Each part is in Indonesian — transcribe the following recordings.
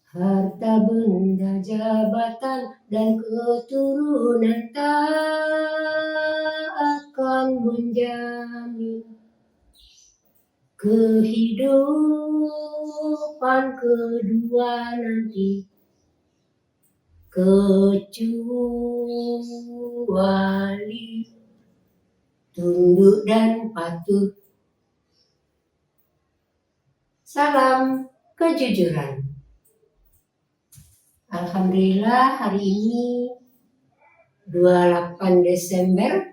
Harta benda, jabatan, dan keturunan tak akan menjamin kehidupan kedua nanti, kecuali tunduk dan patuh. Salam kejujuran. Alhamdulillah hari ini 28 Desember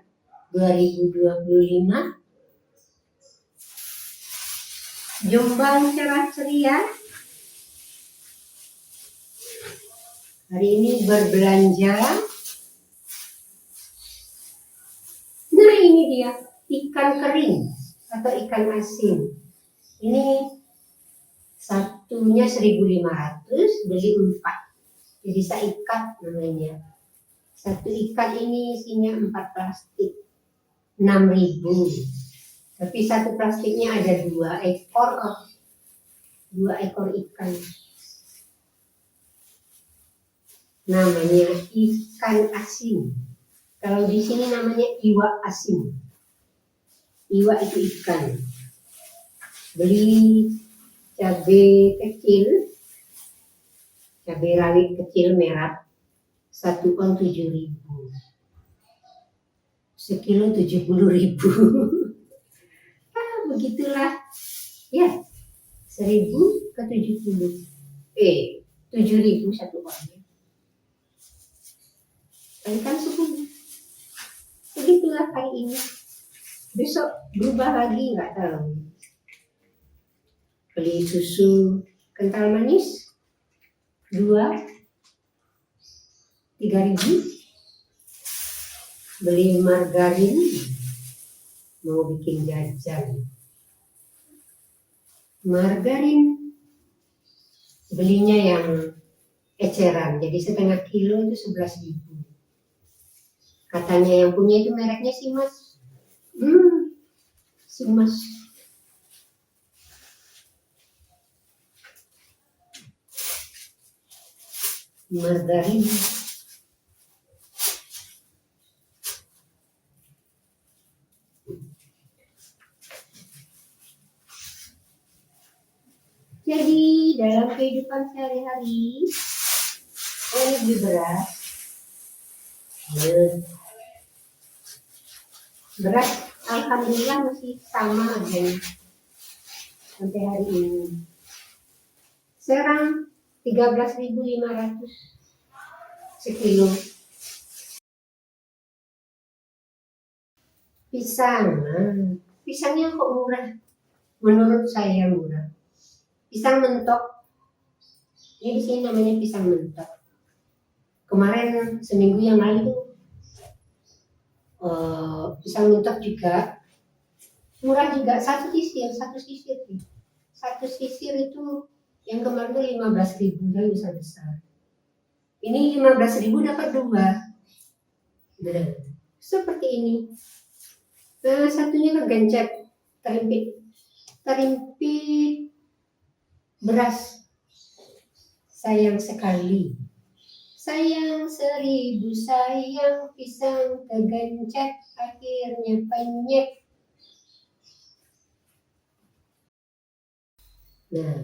2025. Jombang cerah ceria. Hari ini berbelanja. Nah ini dia ikan kering atau ikan asin. Ini satunya 1.500, beli 4. Jadi seikat namanya. Satu ikan ini isinya 4 plastik, 6.000. Tapi satu plastiknya ada 2 ekor ikan. Namanya ikan asin. Kalau di sini namanya iwa asin. Iwa itu ikan. Beli cabai kecil, cabai rawit kecil merah, 1 on 7.000. Sekilo 70.000. Begitulah ya, 1.000 ke 70, 7.000 1 onnya. Kan suhunya. Begitulah hari ini. Besok berubah lagi nggak tahu. Beli susu kental manis 3.000. Beli margarin mau bikin jajan. Margarin belinya yang eceran, jadi setengah kilo itu 11.000. Katanya yang punya itu mereknya Simas. Simas. Margarin. Jadi dalam kehidupan sehari-hari, ini beli beras. Beras alhamdulillah masih sama aja sampai hari ini. Serang 13.500 sekilo. Pisangnya kok murah? Menurut saya murah. Pisang mentok. Ini di sini namanya pisang mentok. Kemarin seminggu yang lalu pisang mentok juga murah juga, satu sisir itu yang kemarin tuh 15.000 yang besar. Ini 15.000 dapat 2. Nah, seperti ini. Nah, satunya kegencet, terimpit beras. Sayang sekali. Sayang 1.000 sayang, pisang kegencet, akhirnya penyet. Nah,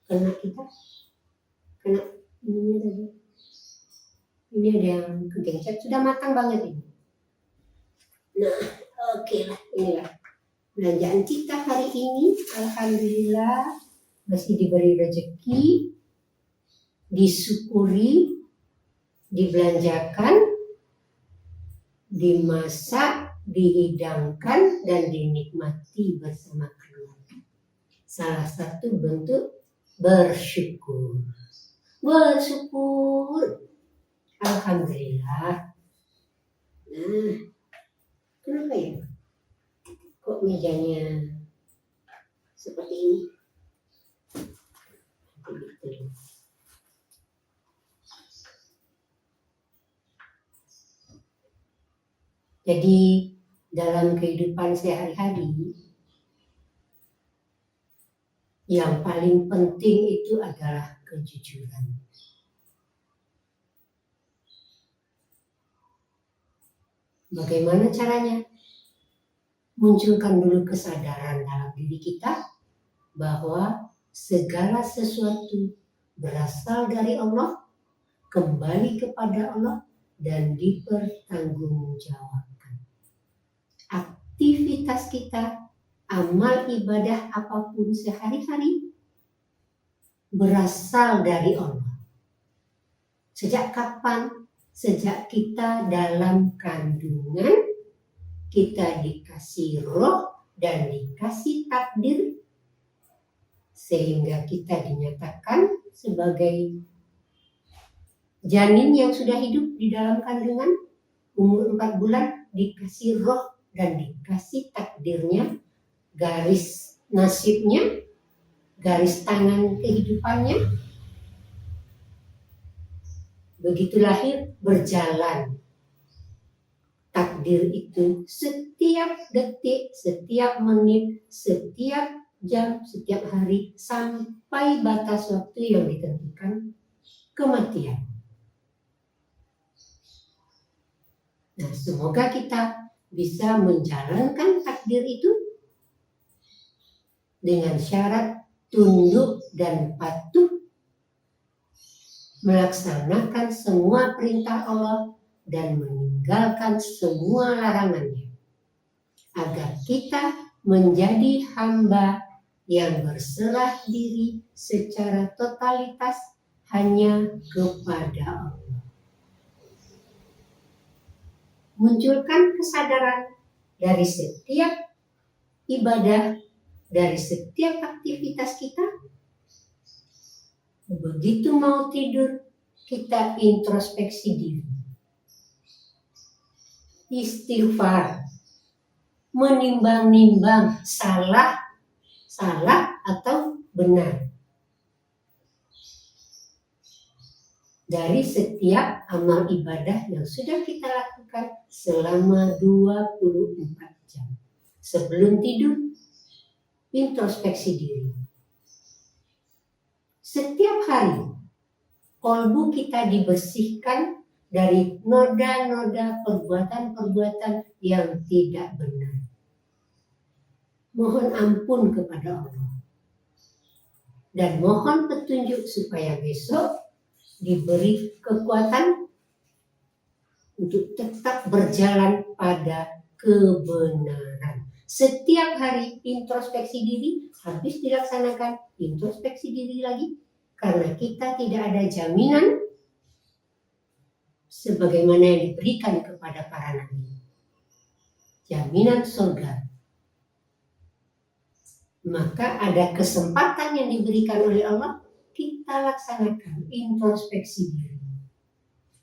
kena ininya tadi. Ini ada yang kegencet, sudah matang banget ini. Nah, oke lah, inilah belanjaan kita hari ini. Alhamdulillah masih diberi rezeki, disyukuri, dibelanjakan, dimasak, dihidangkan, dan dinikmati bersama keluarga. Salah satu bentuk bersyukur. Alhamdulillah. Nah, kenapa ya? Kok mejanya seperti ini? Jadi dalam kehidupan sehari-hari, Yang paling penting itu adalah kejujuran. Bagaimana caranya? Munculkan dulu kesadaran dalam diri kita bahwa segala sesuatu berasal dari Allah, kembali kepada Allah, dan dipertanggungjawabkan. Aktivitas kita, amal ibadah apapun sehari-hari berasal dari Allah. Sejak kapan? Sejak kita dalam kandungan, kita dikasih roh dan dikasih takdir, sehingga kita dinyatakan sebagai janin yang sudah hidup di dalam kandungan, umur 4 bulan, dikasih roh dan dikasih takdirnya, garis nasibnya, garis tangan kehidupannya. Begitu lahir, berjalan. Takdir itu setiap detik, setiap menit, setiap jam, setiap hari, sampai batas waktu yang ditentukan, kematian. Nah, semoga kita bisa menjalankan takdir itu dengan syarat tunduk dan patuh, melaksanakan semua perintah Allah dan meninggalkan semua larangannya, agar kita menjadi hamba yang berserah diri secara totalitas hanya kepada Allah. Munculkan kesadaran dari setiap ibadah, dari setiap aktivitas kita. Begitu mau tidur, kita introspeksi diri. Istighfar, menimbang-nimbang salah atau benar dari setiap amal ibadah yang sudah kita lakukan selama 24 jam. Sebelum tidur, introspeksi diri. Setiap hari, kolbu kita dibersihkan dari noda-noda perbuatan-perbuatan yang tidak benar. Mohon ampun kepada Allah. Dan mohon petunjuk supaya besok diberi kekuatan untuk tetap berjalan pada kebenaran. Setiap hari introspeksi diri, habis dilaksanakan, introspeksi diri lagi. Karena kita tidak ada jaminan sebagaimana yang diberikan kepada para nabi. Jaminan surga. Maka ada kesempatan yang diberikan oleh Allah, kita laksanakan introspeksi diri.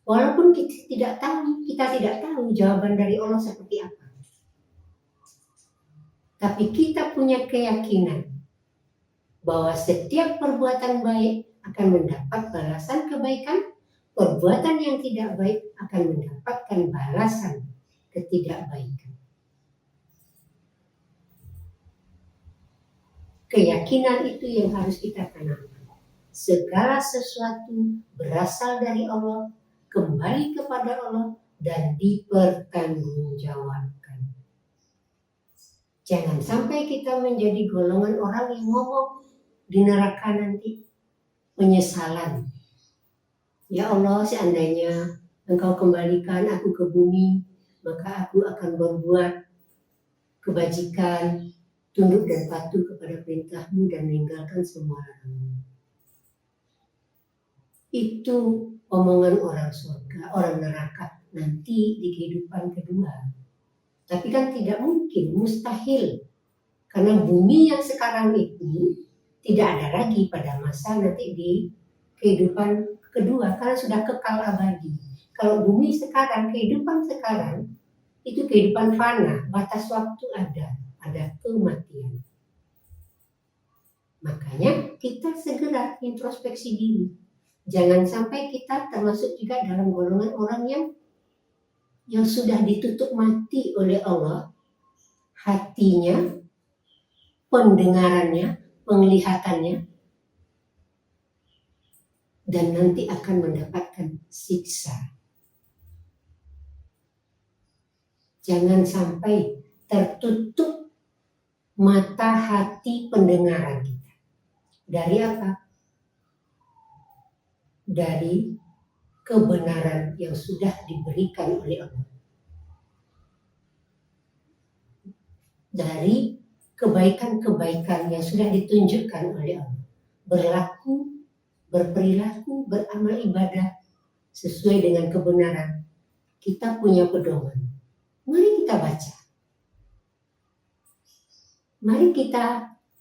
Walaupun kita tidak tahu jawaban dari Allah seperti apa. Tapi kita punya keyakinan bahwa setiap perbuatan baik akan mendapat balasan kebaikan, perbuatan yang tidak baik akan mendapatkan balasan ketidakbaikan. Keyakinan itu yang harus kita tanamkan. Segala sesuatu berasal dari Allah, kembali kepada Allah, dan dipertanggungjawabkan. Jangan sampai kita menjadi golongan orang yang ngomong di neraka nanti penyesalan. Ya Allah, seandainya Engkau kembalikan aku ke bumi, maka aku akan berbuat kebajikan, tunduk dan patuh kepada perintah-Mu dan meninggalkan semua larangan. Itu omongan orang surga, orang neraka nanti di kehidupan kedua. Tapi kan tidak mungkin, mustahil. Karena bumi yang sekarang itu tidak ada lagi pada masa nanti di kehidupan kedua, karena sudah kekal abadi. Kalau bumi sekarang, kehidupan sekarang, itu kehidupan fana, batas waktu ada kematian. Makanya kita segera introspeksi diri. Jangan sampai kita termasuk juga dalam golongan orang yang sudah ditutup mati oleh Allah, hatinya, pendengarannya, penglihatannya, dan nanti akan mendapatkan siksa. Jangan sampai tertutup mata hati pendengaran kita. Dari apa? Dari kebenaran yang sudah diberikan oleh Allah. Dari kebaikan-kebaikan yang sudah ditunjukkan oleh Allah. Berlaku, berperilaku, beramal ibadah sesuai dengan kebenaran. Kita punya pedoman. Mari kita baca. Mari kita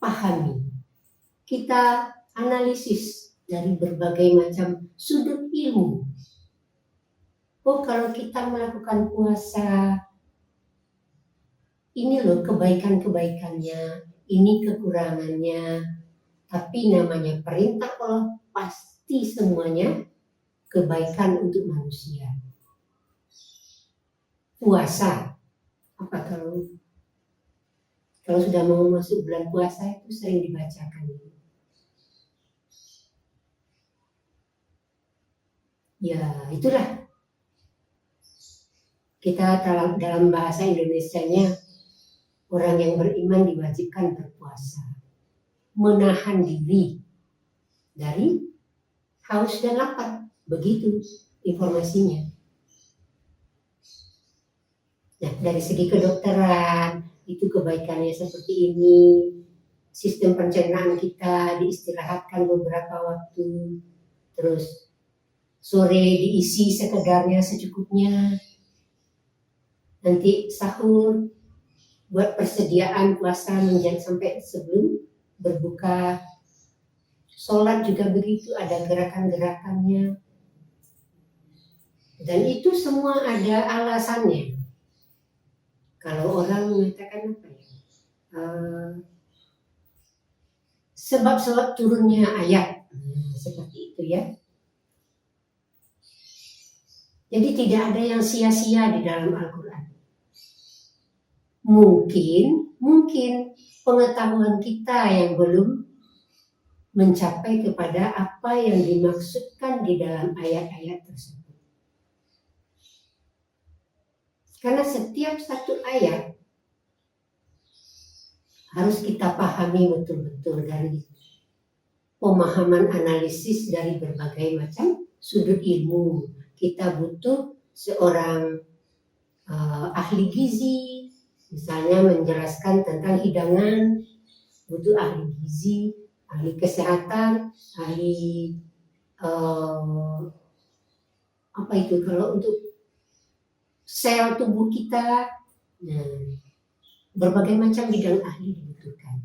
pahami. Kita analisis dari berbagai macam sudut ilmu. Oh, kalau kita melakukan puasa, ini loh kebaikan-kebaikannya, ini kekurangannya. Tapi namanya perintah Allah, pasti semuanya kebaikan untuk manusia. Puasa, apa kalau sudah mau masuk bulan puasa itu sering dibacakan. Ya, itulah. Kita dalam bahasa Indonesianya, orang yang beriman diwajibkan berpuasa. Menahan diri dari haus dan lapar. Begitu informasinya. Nah, dari segi kedokteran, itu kebaikannya seperti ini. Sistem pencernaan kita diistirahatkan beberapa waktu. Terus sore diisi sekedarnya, secukupnya. Nanti sahur, buat persediaan puasa menjadi sampai sebelum berbuka. Sholat juga begitu, ada gerakan-gerakannya. Dan itu semua ada alasannya. Kalau orang mengatakan apa ya? Sebab-sebab turunnya ayat. Seperti itu ya. Jadi tidak ada yang sia-sia di dalam Al-Quran. Mungkin pengetahuan kita yang belum mencapai kepada apa yang dimaksudkan di dalam ayat-ayat tersebut. Karena setiap satu ayat harus kita pahami betul-betul dari pemahaman analisis dari berbagai macam sudut ilmu. Kita butuh seorang ahli gizi, misalnya menjelaskan tentang hidangan, butuh ahli gizi, ahli kesehatan, ahli apa itu kalau untuk sel tubuh kita. Nah, berbagai macam bidang ahli dibutuhkan.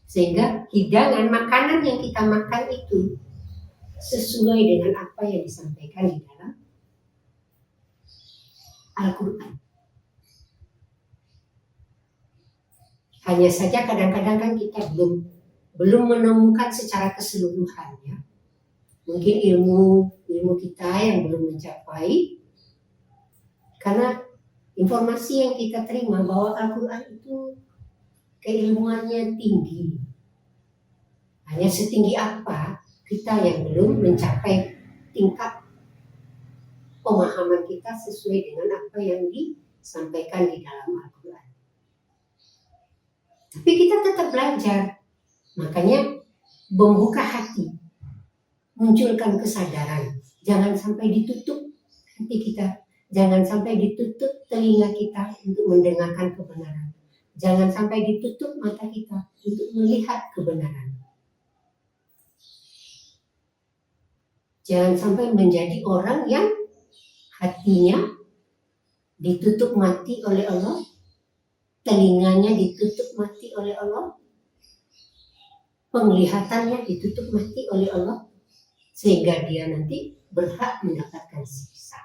Sehingga hidangan makanan yang kita makan itu sesuai dengan apa yang disampaikan di dalam Al-Quran. Hanya saja kadang-kadang kan kita belum menemukan secara keseluruhan ya. Mungkin ilmu kita yang belum mencapai, karena informasi yang kita terima bahwa Al-Quran itu keilmuannya tinggi. Hanya setinggi apa kita yang belum mencapai tingkat pemahaman kita sesuai dengan apa yang disampaikan di dalam Al-Quran. Tapi kita tetap belajar. Makanya membuka hati, munculkan kesadaran. Jangan sampai ditutup hati kita. Jangan sampai ditutup telinga kita untuk mendengarkan kebenaran. Jangan sampai ditutup mata kita untuk melihat kebenaran. Jangan sampai menjadi orang yang hatinya ditutup mati oleh Allah, telinganya ditutup mati oleh Allah, penglihatannya ditutup mati oleh Allah, sehingga dia nanti berhak mendapatkan siksa.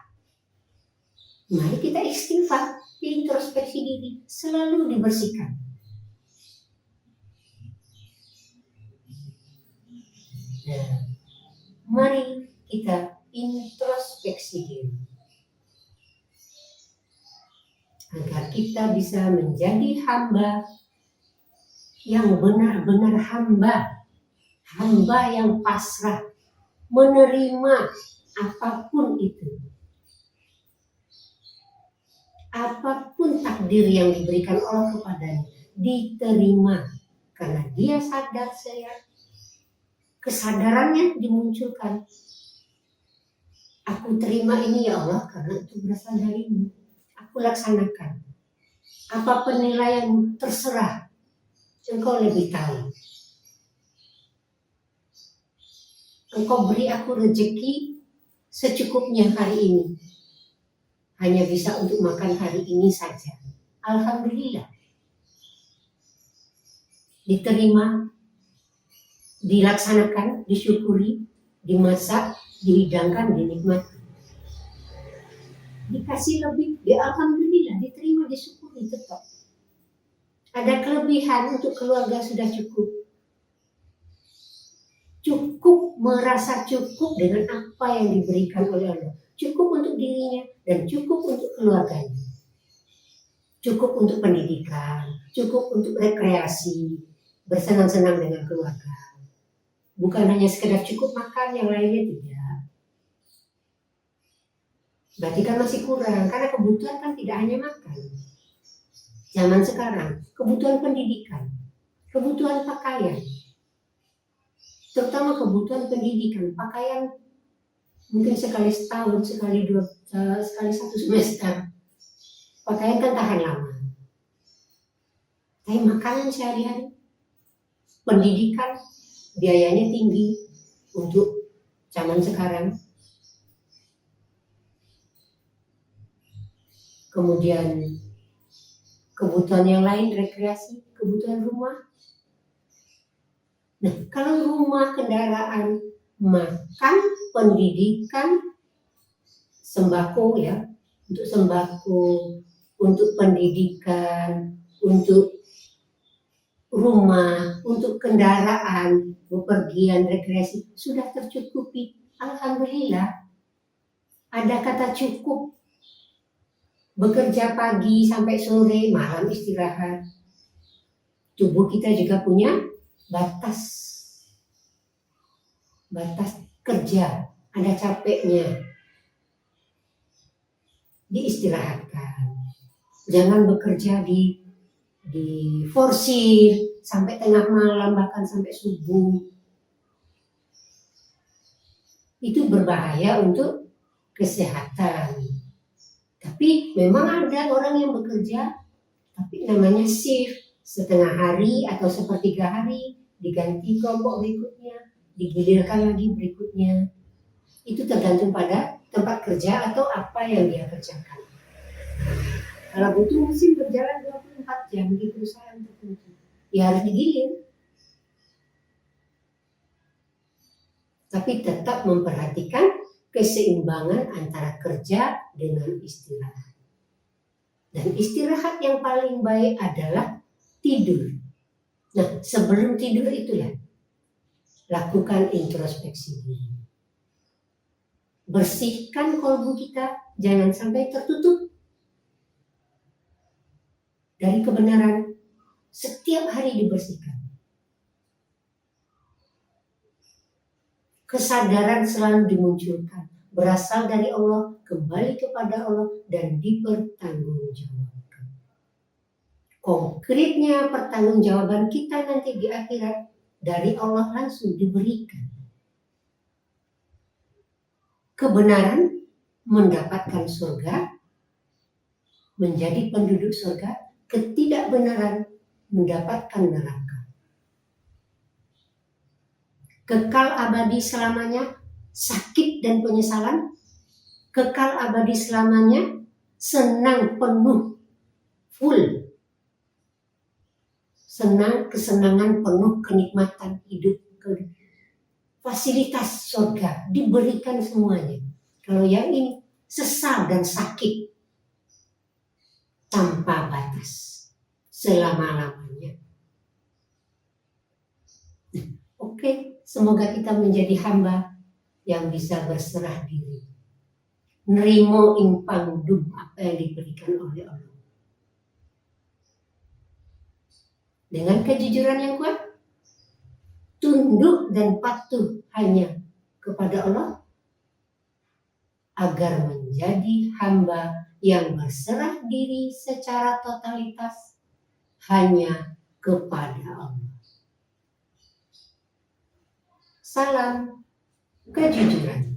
Mari kita istighfar, introspeksi diri, selalu dibersihkan. Nah, mari kita introspeksi diri agar kita bisa menjadi hamba yang benar-benar hamba yang pasrah, menerima apapun itu. Apapun takdir yang diberikan Allah kepadanya, diterima. Karena dia sadar, kesadarannya dimunculkan. Aku terima ini ya Allah karena itu berasal darimu. Aku laksanakan. Apa penilaianmu terserah. Engkau lebih tahu. Engkau beri aku rezeki secukupnya hari ini. Hanya bisa untuk makan hari ini saja. Alhamdulillah. Diterima, dilaksanakan, disyukuri, dimasak, dihidangkan, dinikmati. Dikasih lebih, alhamdulillah, diterima, disyukuri tetap. Ada kelebihan untuk keluarga sudah cukup. Cukup, merasa cukup dengan apa yang diberikan oleh Allah. Cukup untuk dirinya dan cukup untuk keluarganya. Cukup untuk pendidikan, cukup untuk rekreasi, bersenang-senang dengan keluarga. Bukan hanya sekedar cukup makan, yang lainnya tidak. Berarti kan masih kurang, karena kebutuhan kan tidak hanya makan. Zaman sekarang, kebutuhan pendidikan, kebutuhan pakaian, terutama kebutuhan pendidikan, pakaian mungkin sekali setahun, sekali satu semester. Pakaian kan tahan lama. Tapi makanan sehari-hari, pendidikan, biayanya tinggi untuk zaman sekarang. Kemudian kebutuhan yang lain, rekreasi, kebutuhan rumah. Nah, kalau rumah, kendaraan, makan, pendidikan, sembako ya, untuk sembako, untuk pendidikan, untuk rumah, untuk kendaraan, bepergian, rekreasi, sudah tercukupi. Alhamdulillah. Ada kata cukup. Bekerja pagi sampai sore, malam istirahat. Tubuh kita juga punya batas kerja, ada capeknya, diistirahatkan. Jangan bekerja di forsir sampai tengah malam, bahkan sampai subuh. Itu berbahaya untuk kesehatan. Tapi memang ada orang yang bekerja, tapi namanya shift, setengah hari atau sepertiga hari, diganti kelompok berikutnya, digilirkan lagi berikutnya. Itu tergantung pada tempat kerja atau apa yang dia kerjakan. Kalau butuh mesin berjalan 24 jam di perusahaan tertentu, ya harus digilir. Tapi tetap memperhatikan keseimbangan antara kerja dengan istirahat. Dan istirahat yang paling baik adalah tidur. Nah, sebelum tidur itulah lakukan introspeksi diri. Bersihkan kolbu kita, jangan sampai tertutup dari kebenaran. Setiap hari dibersihkan. Kesadaran selalu dimunculkan, berasal dari Allah, kembali kepada Allah, dan dipertanggungjawabkan. Konkretnya pertanggungjawaban kita nanti di akhirat dari Allah langsung diberikan. Kebenaran mendapatkan surga, menjadi penduduk surga, ketidakbenaran mendapatkan neraka. Kekal abadi selamanya, sakit dan penyesalan. Kekal abadi selamanya, senang penuh, full. Senang, kesenangan penuh, kenikmatan hidup. Fasilitas surga diberikan semuanya. Kalau yang ini sesal dan sakit tanpa batas selama-lamanya. Oke, semoga kita menjadi hamba yang bisa berserah diri. Nerimo ing pangdum apa yang diberikan oleh Allah. dengan kejujuran yang kuat, tunduk dan patuh hanya kepada Allah, agar menjadi hamba yang berserah diri secara totalitas hanya kepada Allah. Salam kejujuran.